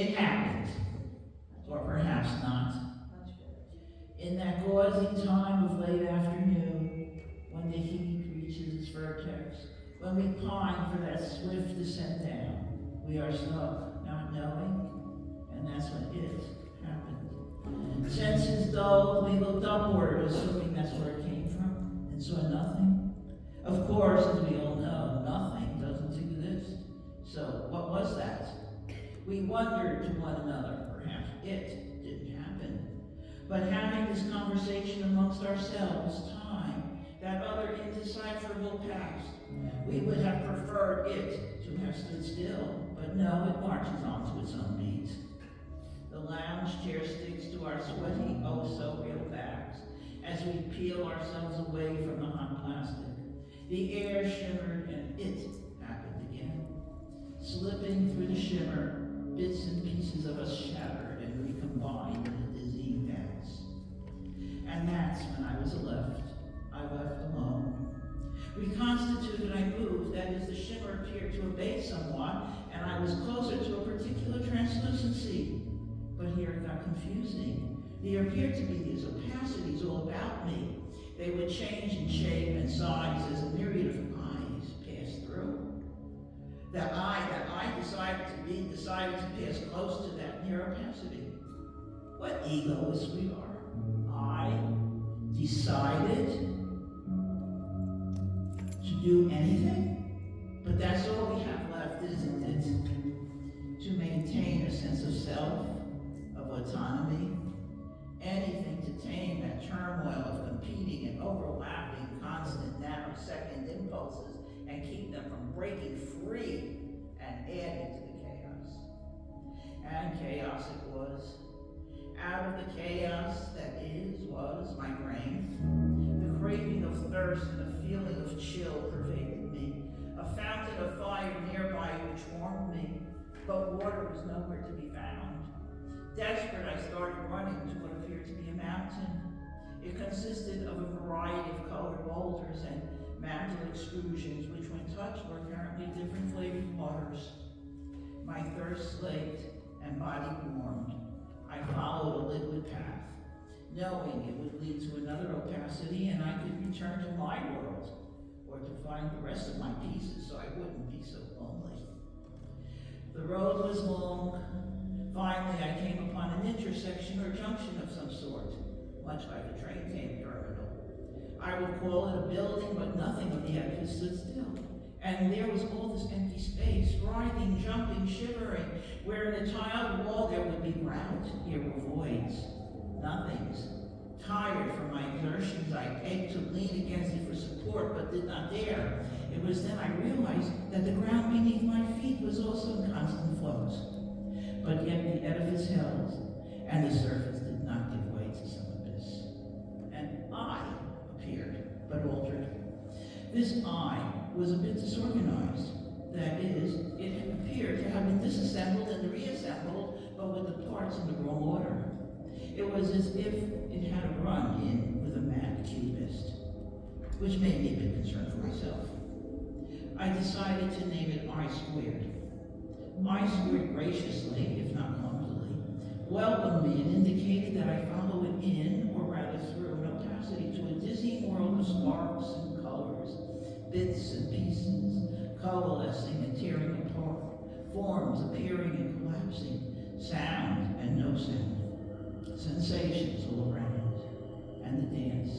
It happened, or perhaps not. In that gauzy time of late afternoon, when the heat reaches its vertex, when we pine for that swift descent down, we are stuck, not knowing, and that's when it happened. Senses dulled, we looked upward, assuming that's where it came from, and saw nothing. Of course, as we all know, nothing doesn't exist. So, what was that? We wondered to one another, perhaps it didn't happen. But having this conversation amongst ourselves, time, that other indecipherable past, we would have preferred it to have stood still, but no, it marches on to its own beat. The lounge chair sticks to our sweaty, oh-so-real backs as we peel ourselves away from the hot plastic. The air shimmered and it happened again. Slipping through the shimmer, bits and pieces of us shattered and recombined in a dizzying dance. And that's when I was left. I left alone. Reconstituted, I moved, that is, the shimmer appeared to abate somewhat, and I was closer to a particular translucency. But here it got confusing. There appeared to be these opacities all about me. They would change in shape and size as a myriad of eyes passed through. That I decided to pass close to that near opacity. What egoists we are. I decided to do anything, but that's all we have left, isn't it? To maintain a sense of self, of autonomy, anything to tame that turmoil of competing and overlapping constant nanosecond impulses and keep them from breaking free and adding to the chaos. And chaos it was. Out of the chaos that was my brain. The craving of thirst and the feeling of chill pervaded me. A fountain of fire nearby which warmed me, but water was nowhere to be found. Desperate, I started running to what appeared to be a mountain. It consisted of a variety of colored boulders and mantle extrusions, which when touched were apparently different flavored waters. My thirst slaked and body warmed, I followed a liquid path, knowing it would lead to another opacity and I could return to my world, or to find the rest of my pieces so I wouldn't be so lonely. The road was long. Finally, I came upon an intersection or junction of some sort, much like a train terminal. I would call it a building, but nothing of the edifice stood still. And there was all this empty space, writhing, jumping, shivering, where in the tiled wall there would be ground. Here were voids, nothings. Tired from my exertions, I ached to lean against it for support, but did not dare. It was then I realized that the ground beneath my feet was also in constant flux. But yet the edifice held, and the surface did not give way to some abyss. And I appeared, but altered. This I was a bit disorganized. That is, it appeared to have been disassembled and reassembled, but with the parts in the wrong order. It was as if it had a run-in with a mad cubist, which made me a bit concerned for myself. I decided to name it I squared. I squared graciously, if not clumsily, welcomed me and indicated that I follow it in, or rather through, an opacity to a dizzying world of sparks and colors, bits and pieces, coalescing and tearing apart, forms appearing and collapsing, sound and no sound, sensations all around, and the dance.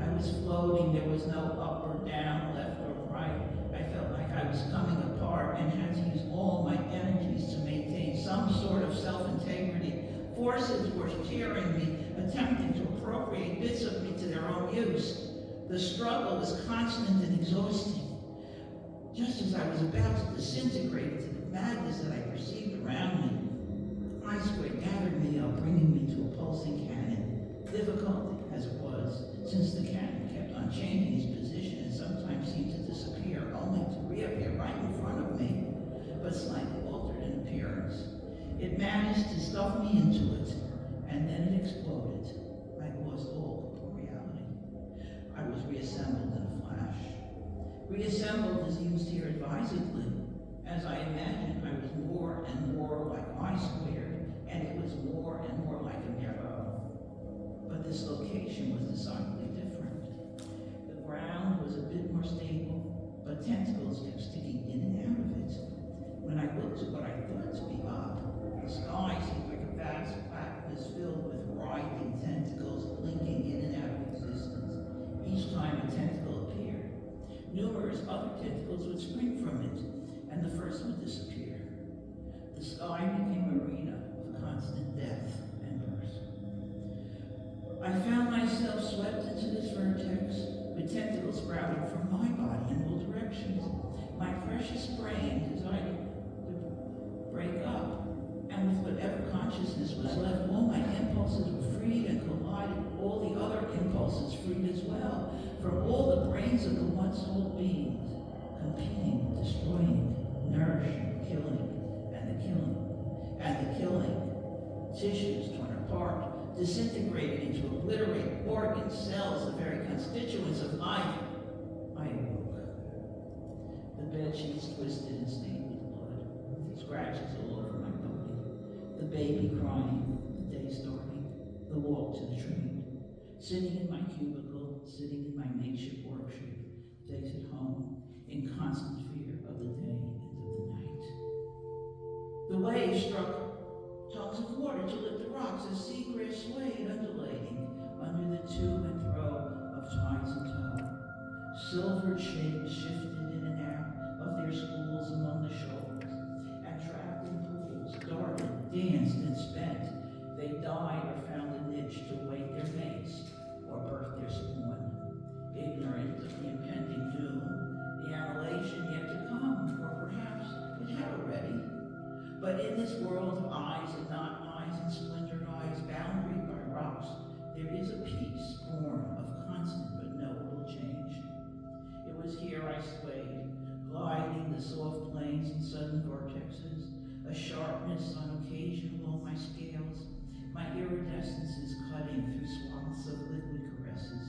I was floating, there was no up or down, left or right. I felt like I was coming apart and had to use all my energies to maintain some sort of self-integrity. Forces were tearing me, attempting to appropriate bits of me to their own use. The struggle was constant and exhausting. Just as I was about to disintegrate into the madness that I perceived around me, I squared gathered me up, bringing me to a pulsing cannon. Difficult as it was, since the cannon kept on changing its position and sometimes seemed to disappear, only to reappear right in front of me, but slightly altered in appearance. It managed to stuff me into it, and then it exploded. I lost all reality. I was reassembled in a flash. Reassembled is used here advisedly, As I imagined, I was more and more like I squared, and it was more and more like a narrow. But this location was decidedly different. The ground was a bit more stable, but tentacles kept sticking in and out of it. When I looked at what I thought to be up, the sky seemed like a vast blackness filled with writhing tentacles blinking in and out of existence. Each time a tentacle appeared, numerous other tentacles would spring from it, and the first would disappear. The sky became an arena of constant death and birth. I found myself swept into this vortex, with tentacles sprouting from my body in all directions. My precious brain desired to break up, and with whatever consciousness was left, all my impulses were freed and collided with all the other impulses freed as well, from all the brains of the once whole beings, competing, destroying, nourishing, killing, and the killing, and the killing. Tissues torn apart, disintegrated into obliterated organs, cells, the very constituents of life. I awoke. The bed sheets twisted and stained with blood, scratches all over my body, the baby crying, the day starting, the walk to the train, sitting in my cubicle, sitting in my makeshift workshop, days at home, in constant fear of the day and of the night. The waves struck tongues of water to lift the rocks as seagrass swayed, undulating under the to and fro of tides and tow. Silvered shapes shifted in and out of their schools among the shoulders, and trapped in pools, darted, danced, and spent. They died or found a niche to wait their mates or birth their spawn, ignorant of the impending doom, the annihilation yet to come, or perhaps it had already. But in this world of eyes and not eyes and splintered eyes, boundaried by rocks, there is a peace born of constant but knowable change. It was here I swayed, gliding the soft plains and sudden vortexes, a sharpness on occasion along my scales, my iridescences cutting through swaths of liquid caresses,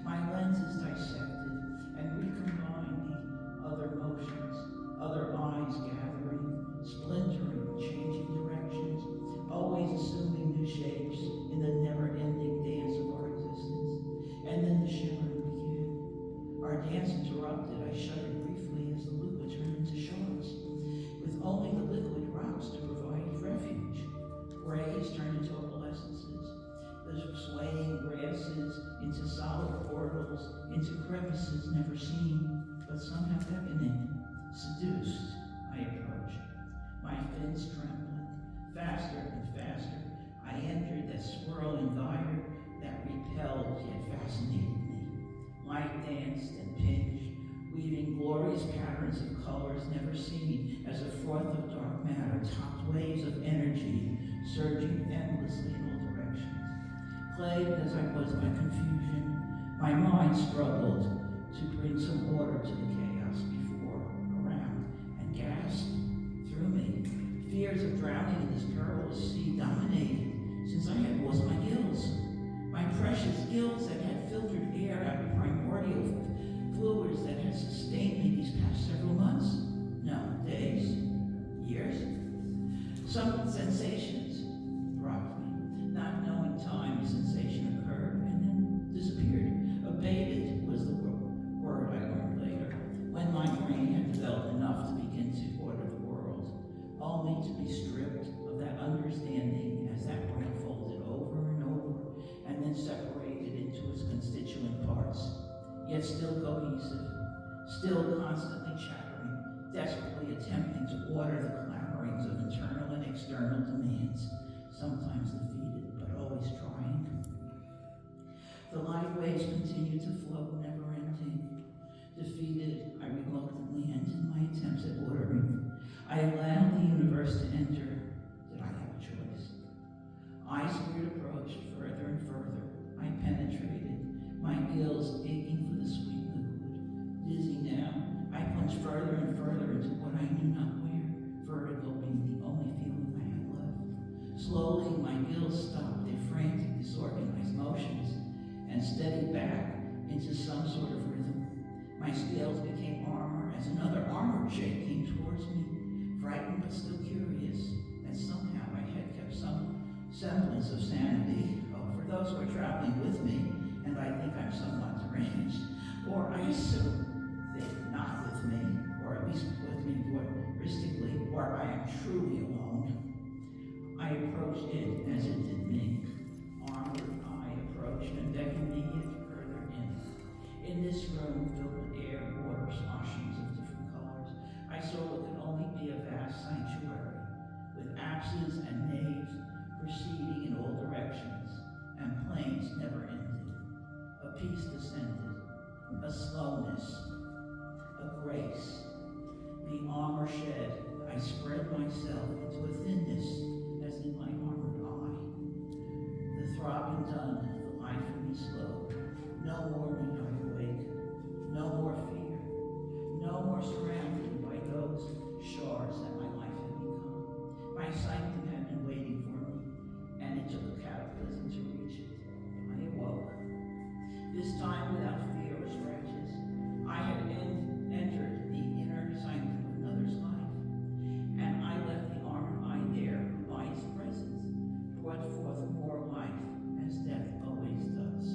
my lenses dissected and recombined the other motions, other eyes gathering, splintering, changing directions, always assuming new shapes in the never-ending dance of our existence. And then the shimmering began. Our dance interrupted, I shuddered briefly as the liquid turned into shards, with only the liquid rocks to provide refuge. Grays turned into opalescences, the swaying grasses into solid portals, into crevices never seen, but somehow beckoning. Seduced, I approached, my fins trembling. Faster and faster, I entered that swirling gyre that repelled yet fascinated me. Light danced and pinched, weaving glorious patterns of colors never seen as a froth of dark matter topped waves of energy, surging endlessly in all directions. Plagued as I was by confusion, my mind struggled to bring some order to the chaos before, around, and gasped through me. Fears of drowning in this perilous sea dominated, since I had lost my gills. My precious gills that had filtered air out of primordial fluids that had sustained me these past several months. No, days, years. Some sensations rocked me. Not knowing time, the sensation occurred and then disappeared. Abated was the word I learned later, when my brain had developed enough to begin to order the world, only to be stripped of that understanding as that brain folded over and over, and then separated into its constituent parts, yet still cohesive, still constantly chattering, desperately attempting to order the clamorings of internal and external demands, sometimes defeated, but always trying. The light waves continued to flow, never ending. Defeated, I reluctantly ended my attempts at ordering. I allowed the universe to enter. Did I have a choice? I squared approached further and further. I penetrated, my gills aching for the sweet liquid. Dizzy now, I plunged further and further into what I knew not where, vertigo being the only feeling I had left. Slowly, my gills stopped their frantic, disorganized motions and steadied back into some sort of rhythm. My scales became armor as another armored shape came towards me, assume that not with me, or at least with me voyeuristically, or I am truly alone. I approached it as it did me. Armored I approached and beckoned me yet further in. In this room filled with air, water, sloshings of different colors, I saw what could only be a vast sanctuary, with apses and naves proceeding in all directions, and plains never ended. A peace descended, a slowness, a grace. The armor shed, I spread myself into a thinness as in my armored eye. The throbbing done, the life in me slow. No more need I awake, no more fear, no more surrounded by those shards that my life had become. My sanctum had been waiting for me, and it took a cataclysm to reach it. I awoke. This time without fear or scratches, I had entered the inner sanctum of another's life, and I left the armored eye there who by its presence brought forth more life, as death always does.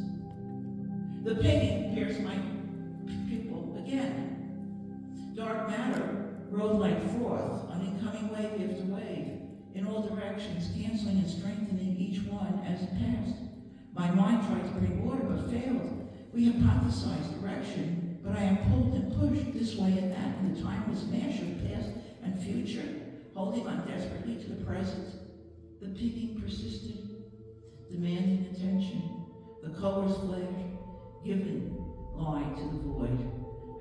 The pinging pierced my pupil again. Dark matter rode like froth, an incoming wave after wave, in all directions, canceling and strengthening each one as it passed. My mind tried to bring order, but failed. We hypothesized direction, but I am pulled and pushed this way and that in the timeless mash of past and future, holding on desperately to the present. The picking persisted, demanding attention. The colors flashed, giving line to the void.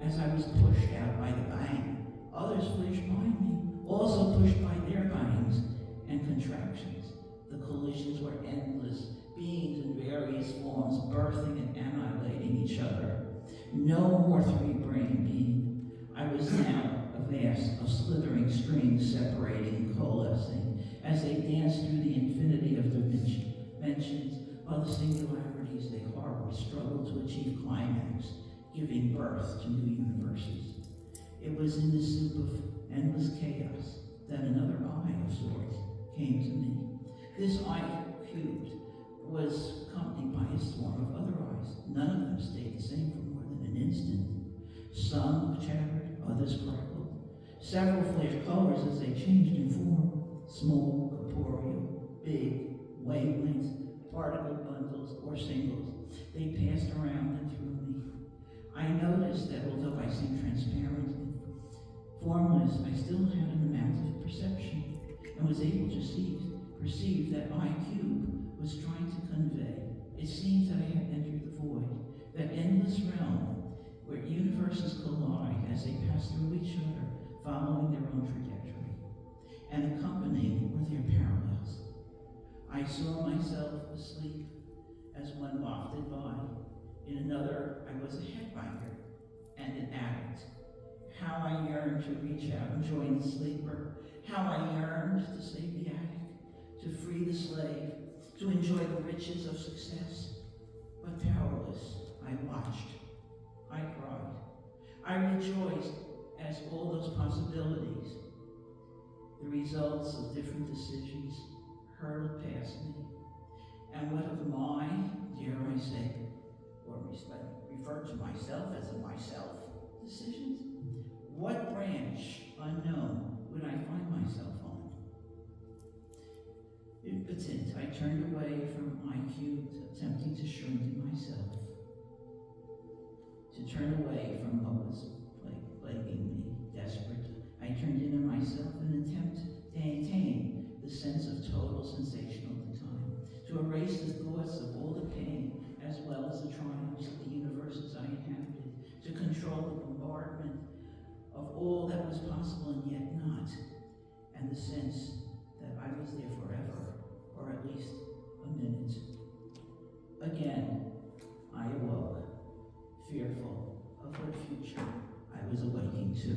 As I was pushed out by the bang, others flashed behind me, also pushed by their bangs and contractions. The collisions were endless, beings in various forms, birthing and annihilating each other. No more three-brain being. I was now a vast of slithering strings separating and coalescing as they danced through the infinity of dimensions, while the singularities they harbored struggled to achieve climax, giving birth to new universes. It was in this soup of endless chaos that another eye of sorts came to me. This eye cubed was accompanied by a swarm of other eyes. None of them stayed the same for more than an instant. Some chattered, others crackled. Several flashed colors as they changed in form. Small, corporeal, big, wavelengths, particle bundles, or singles. They passed around and through me. I noticed that although I seemed transparent and formless, I still had an amount of perception and was able to perceive that I cube was trying to convey. It seems that I had entered the void, that endless realm where universes collide as they pass through each other, following their own trajectory, and accompanying with their parallels. I saw myself asleep as one wafted by. In another, I was a headbanger and an addict. How I yearned to reach out and join the sleeper. How I yearned to save the addict, to free the slave, to enjoy the riches of success. But powerless, I watched. I cried. I rejoiced as all those possibilities, the results of different decisions, hurtled past me. And what of my, dare I say, or refer to myself as a myself, decisions? What branch unknown would I find myself on? Impotent, I turned away from my cubed, attempting to shrink in myself, to turn away from what was plaguing me. Desperate, I turned into myself in an attempt to attain the sense of total sensation of the time, to erase the thoughts of all the pain as well as the triumphs of the universes I inhabited, to control the bombardment of all that was possible and yet not, and the sense that I was there forever, or at least a minute. Again, I awoke, fearful of what future I was awaking to.